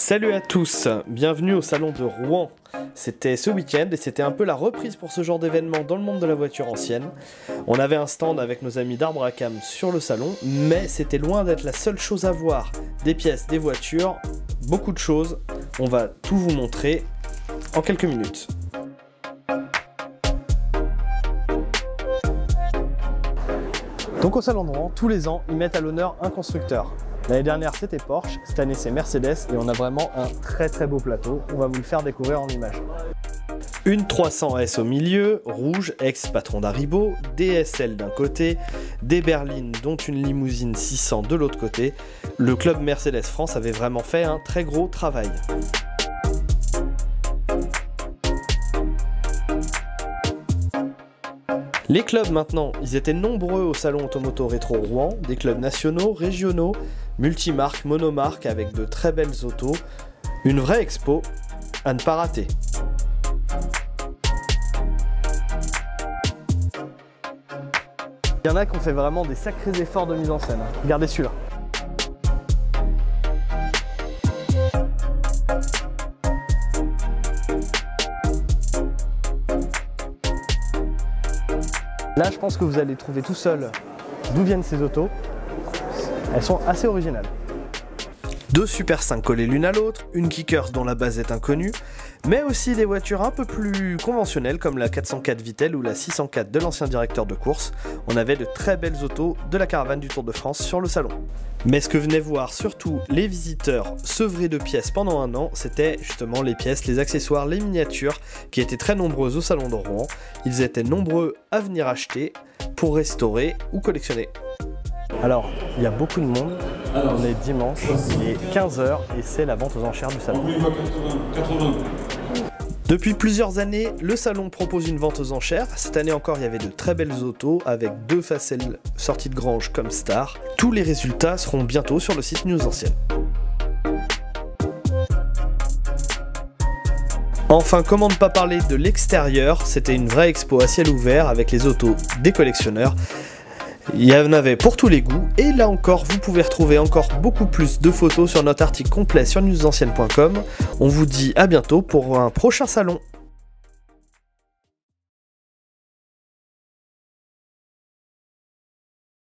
Salut à tous, bienvenue au salon de Rouen. C'était ce week-end et c'était un peu la reprise pour ce genre d'événement dans le monde de la voiture ancienne. On avait un stand avec nos amis d'Arbre à Cam sur le salon, mais c'était loin d'être la seule chose à voir. Des pièces, des voitures, beaucoup de choses. On va tout vous montrer en quelques minutes. Donc au salon de Rouen, tous les ans, ils mettent à l'honneur un constructeur. L'année dernière c'était Porsche, cette année c'est Mercedes et on a vraiment un très beau plateau. On va vous le faire découvrir en images. Une 300S au milieu, rouge, ex-patron d'Haribo, DSL d'un côté, des berlines dont une limousine 600 de l'autre côté. Le club Mercedes France avait vraiment fait un très gros travail. Les clubs maintenant, ils étaient nombreux au salon Automoto Rétro Rouen, des clubs nationaux, régionaux, multimarques, monomarques avec de très belles autos. Une vraie expo à ne pas rater. Il y en a qui ont fait vraiment des sacrés efforts de mise en scène. Regardez celui-là. Là, je pense que vous allez trouver tout seul d'où viennent ces autos. Elles sont assez originales. Deux Super 5 collées l'une à l'autre, une Kickers dont la base est inconnue, mais aussi des voitures un peu plus conventionnelles comme la 404 Vittel ou la 604 de l'ancien directeur de course. On avait de très belles autos de la caravane du Tour de France sur le salon. Mais ce que venaient voir surtout les visiteurs sevrés de pièces pendant un an, c'était justement les pièces, les accessoires, les miniatures qui étaient très nombreuses au salon de Rouen. Ils étaient nombreux à venir acheter pour restaurer ou collectionner. Alors, il y a beaucoup de monde, on est dimanche, il est 15 h et c'est la vente aux enchères du salon. Depuis plusieurs années, le salon propose une vente aux enchères. Cette année encore, il y avait de très belles autos avec deux Facel sorties de grange comme star. Tous les résultats seront bientôt sur le site News Ancienne. Enfin, comment ne pas parler de l'extérieur, c'était une vraie expo à ciel ouvert avec les autos des collectionneurs. Il y en avait pour tous les goûts, et là encore, vous pouvez retrouver encore beaucoup plus de photos sur notre article complet sur newsancienne.com. On vous dit à bientôt pour un prochain salon.